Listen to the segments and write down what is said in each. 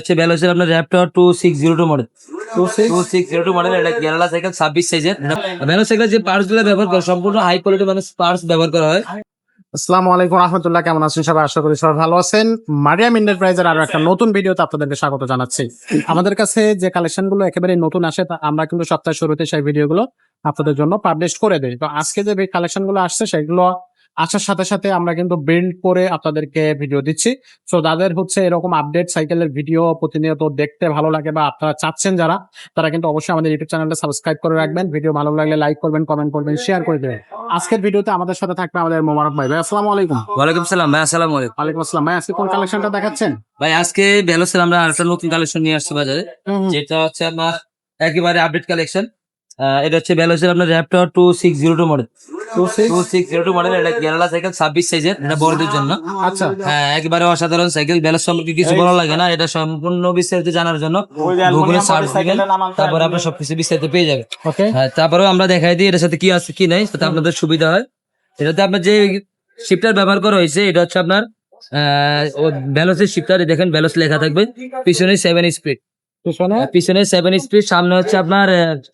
হচ্ছে ভ্যালোসের আপনার Raptor 2602 model 2602 model. এটা কেরালা সাইকেল 26 সাইজের। ভ্যালো সাইকেলের যে পার্টস গুলো ব্যবহার করা সম্পূর্ণ হাই কোয়ালিটি মানে পার্টস ব্যবহার করা হয়। আসসালামু আলাইকুম রহমতুল্লাহ, কেমন আছেন সবাই? আশা করি সবাই ভালো আছেন। মারিয়াম এন্টারপ্রাইজের আরো একটা নতুন ভিডিওতে আপনাদেরকে স্বাগত জানাচ্ছি। আমাদের কাছে যে কালেকশন গুলো একেবারে নতুন আসে তা আমরা কিন্তু সপ্তাহের শুরুতে সেই ভিডিওগুলো আপনাদের জন্য পাবলিশ করে দেই। তো আজকে যে কালেকশন গুলো আসছে সেগুলো আসার সাথে সাথে আমরা কিন্তু বিল্ড করে আপনাদেরকে ভিডিও দিচ্ছি। তো যাদের হচ্ছে এরকম আপডেট সাইকেলের ভিডিও প্রতিনিয়ত দেখতে ভালো লাগে বা আপনারা চাচ্ছেন যারা, তারা কিন্তু অবশ্যই আমাদের ইউটিউব চ্যানেলটা সাবস্ক্রাইব করে রাখবেন। ভিডিও ভালো লাগলে লাইক করবেন, কমেন্ট করবেন, শেয়ার করে দেবেন। আজকের ভিডিওতে আমাদের সাথে থাকবে আমাদের মোবারক ভাই। ভাই আসসালামু আলাইকুম। ওয়ালাইকুম সালাম ভাই। আসসালামু আলাইকুম। ওয়ালাইকুম আসসালাম ভাই, আজকে কোন কালেকশনটা দেখাচ্ছেন? ভাই আজকে ভ্যালোসের আমরা আরেকটা নতুন কালেকশন নিয়ে আসছি বাজারে, যেটা হচ্ছে আপনার একেবারে আপডেট কালেকশন। এটা হচ্ছে ভ্যালোসের আপনার র্যাপটর 2602 মডেল 2602 মডেল। এটা কেরালা সাইকেল 26 সাইজের। এটা বড়দের জন্য। আচ্ছা, হ্যাঁ, একেবারে অসাধারণ সাইকেল। ভ্যালোস সম্পর্কে কিছু ভালো লাগে না, এটা সম্পূর্ণ বিস্তারিত জানার জন্য গুগলে সার্চ দিবেন, তারপরে আপনার সবকিছু বিস্তারিত পেয়ে যাবেন। ওকে। হ্যাঁ, তারপরেও আমরা দেখাই দিই এটার সাথে কি আছে কি নাই, যাতে আপনাদের সুবিধা হয়। এটাতে আপনার যে শিফটার ব্যবহার করা হয়েছে এটা হচ্ছে আপনার ভ্যালোসের শিফটার। দেখেন ভ্যালোস লেখা থাকবে। পিছনে 7 স্পিড, পিছনে 7 স্পিড, সামনে হচ্ছে আপনার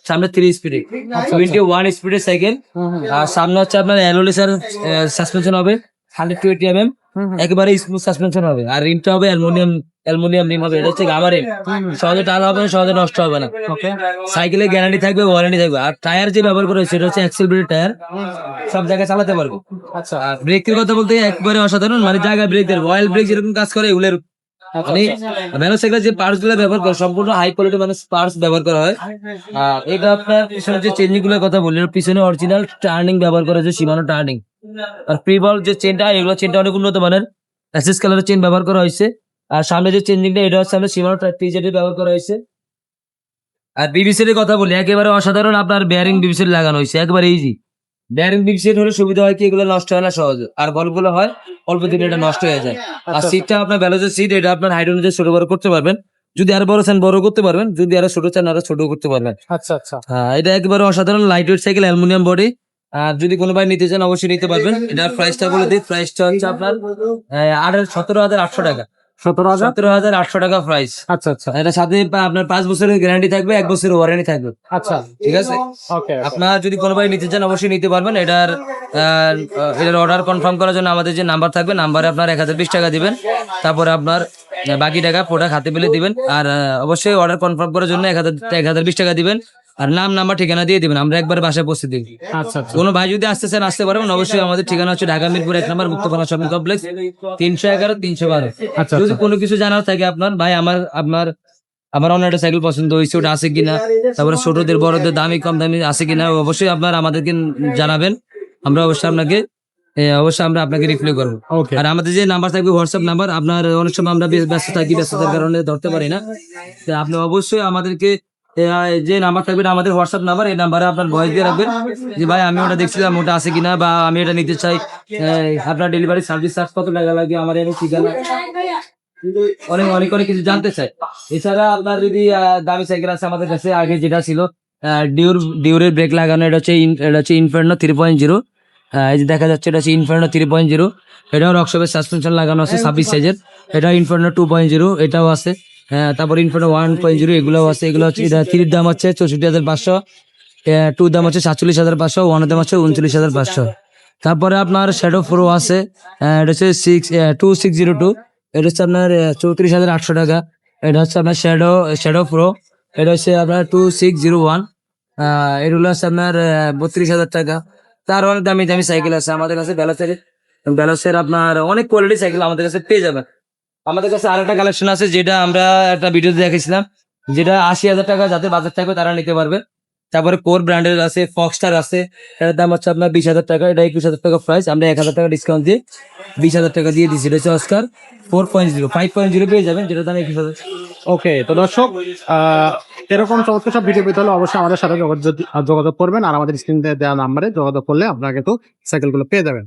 সামনে 3 স্পিড, 21 স্পিডের সাইকেল। আর সামনে হচ্ছে আপনার অ্যালোলিসার সাসপেনশন হবে 120 mm, একেবারে স্মুথ সাসপেনশন হবে। আর রিমটা হবে অ্যালুমিনিয়াম রিম হবে। এটা হচ্ছে গামা রিম, সহজে টাল হবে না, সহজে নষ্ট হবে না। সাইকেলে গ্যারান্টি থাকবে, ওয়ারেন্টি থাকবে। আর টায়ার যে ব্যবহার করা হয়েছে এটা হচ্ছে এক্সেল ব্রেড টায়ার, সব জায়গায় চালাতে পারবে। আচ্ছা। আর ব্রেকের কথা বলতে একবারে অসাধারণ, মানে জায়গায় ব্রেক দেয়, অয়েল ব্রেক যেরকম কাজ করে এগুলোর মানে ভ্যালো সাইকেলের যে পার্টস গুলো ব্যবহার করা সম্পূর্ণ হাই কোয়ালিটি মানে পার্টস ব্যবহার করা হয়। আর এটা আপনার পিছনে যে চেঞ্জিং গুলোর কথা বললেন, পিছনে অরিজিনাল টার্নিং ব্যবহার করা হয়েছে, সীমানো টার্নিং। আর প্রিবল যে চেনটা, এগুলো চেনটা অনেক উন্নত মানের অ্যাসেস কালারের চেন ব্যবহার করা হয়েছে। আর সামনে যে চেঞ্জিংটা এটা হচ্ছে সামনে সীমানো টিজেডি ব্যবহার করা হয়েছে। আর বিবিসির কথা বলি, একেবারে অসাধারণ। আপনার বেয়ারিং বিবিসির লাগানো হয়েছে, একেবারে ইজি। বেয়ারিং বিবিসির হলে সুবিধা হয় কি, এগুলো নষ্ট হয় না সহজ, আর বলগুলো হয় অল্প দিনে এটা নষ্ট হয়ে যায়। আর সিটটা আপনার ভ্যালোসের সিট, এটা আপনার হাইট অনুযায়ী ছোট বড় করতে পারবেন। যদি আরো বড় চান বড় করতে পারবেন, যদি আরো ছোট চান আরো ছোট করতে পারবেন। আচ্ছা আচ্ছা। হ্যাঁ, এটা একেবারে অসাধারণ light weight cycle, aluminium body. আর যদি কোনো ভাই নিতে চান অবশ্যই নিতে পারবেন। এটার প্রাইসটা বলে দিই, প্রাইসটা হচ্ছে আপনার 17,800 টাকা। 17,800 টাকা প্রাইস। আচ্ছা আচ্ছা। এটা সাথে আপনার 5 বছরের গ্যারান্টি থাকবে, 1 বছরের ওয়ারেন্টি থাকবে। আচ্ছা, ঠিক আছে। ওকে। আপনার যদি কোনো ভাই নিতে চান অবশ্যই নিতে পারবেন। এটার অর্ডার কনফার্ম করার জন্য আমাদের যে নাম্বার থাকবে, নাম্বারে আপনার 1020 টাকা দিবেন। তারপরে আপনার বাকি টাকা প্রোডাক্ট হাতে পেলে দিবেন। আর অবশ্যই অর্ডার কনফার্ম করার জন্য 1020 টাকা দিবেন। আর নাম নাম্বার ঠিকানা দিয়ে দিবেন, আমরা একবার বাসায় পৌঁছে দিই। আচ্ছা আচ্ছা। কোনো ভাই যদি আসতে চান আসতে পারবেন। অবশ্যই আমাদের ঠিকানা হচ্ছে ঢাকা মিরপুর 1 নম্বর মুক্তপাড়া শপিং কমপ্লেক্স, 311 312। আচ্ছা। যদি কোনো কিছু জানার থাকে আপনার ভাই, আমার অন্য একটা সাইকেল পছন্দ হয়েছে, ওটা আছে কিনা, তারপরে ছোটদের বড়দের দামি কম দামি আছে কিনা, অবশ্যই আপনার আমাদেরকে জানাবেন। আমরা অবশ্যই আমরা আপনাকে রিপ্লাই করবো। ওকে। আর আমাদের যে নাম্বার থাকবে হোয়াটসঅ্যাপ নাম্বার, আপনার অনেক সময় আমরা ব্যস্ত থাকি, ব্যস্ততার কারণে ধরতে পারি না। তো আপনি অবশ্যই আমাদেরকে যে নাম্বার থাকবে আমাদের হোয়াটসঅ্যাপ নাম্বার, এই নাম্বারে আপনার ভয়েস দিয়ে রাখবেন যে ভাই আমি ওটা দেখছিলাম, ওটা আছে কিনা, বা আমি এটা নিতে চাই। আপনার ডেলিভারি সার্ভিস চার্জ কত টাকা লাগে, আমার এর ঠিকানা, অনেক কিছু জানতে চাই। এছাড়া আপনার যদি দামি সাইকেল আছে আমাদের কাছে, আগে যেটা ছিল ডিউরের ব্রেক লাগানো, এটা হচ্ছে ইনফার্নো 3.0। এই যে দেখা যাচ্ছে এটা হচ্ছে ইনফার্নো 3.0। এটাও রকশপের সাসপেনশন লাগানো আছে 26 সাইজের। এটা ইনফার্নো 2.0, এটাও আছে। তারপর ইনফার্নো 1.0, এগুলোও আছে। এগুলো হচ্ছে এটা 3 দাম হচ্ছে 64,500, 2 দাম হচ্ছে 47,500, 1 দাম হচ্ছে 39,500। তারপরে আপনার শ্যাডো প্রো আছে, এটা হচ্ছে 2602, এটা হচ্ছে আপনার 34,800 টাকা। এটা হচ্ছে আপনার শ্যাডো প্রো, এটা হচ্ছে আপনার 2601। এগুলো হচ্ছে আপনার 32,000 টাকা। তার অনেক দামি দামি সাইকেল আছে আমাদের কাছে। ব্যালোসের আপনার অনেক কোয়ালিটি সাইকেল আমাদের কাছে পেয়ে যাবেন। আমাদের কাছে আরেকটা কালেকশন আছে, যেটা আমরা একটা ভিডিওতে দেখেছিলাম, যেটা 80,000 টাকা যাদের বাজার থাকবে তারা নিতে পারবে। তারপরে কোর ব্র্যান্ডের আছে, ফক্সটার আছে, এটার দাম হচ্ছে আপনার 20,000 টাকা। এটা 21,000 টাকা প্রাইস, আমরা 1,000 টাকা ডিসকাউন্ট দিয়ে 20,000 টাকা দিয়ে দিচ্ছি। এটা হচ্ছে অস্কার 4.0, 5.0 পেয়ে যাবেন, যেটা দাম 21,000। ওকে, তো দর্শক এরকম চমৎকার সব ভিডিও পেতে হলে অবশ্যই আমাদের সাথে যোগাযোগ করবেন। আর আমাদের স্ক্রিনে দেওয়া নাম্বারে যোগাযোগ করলে আপনারা কিন্তু সাইকেলগুলো পেয়ে যাবেন।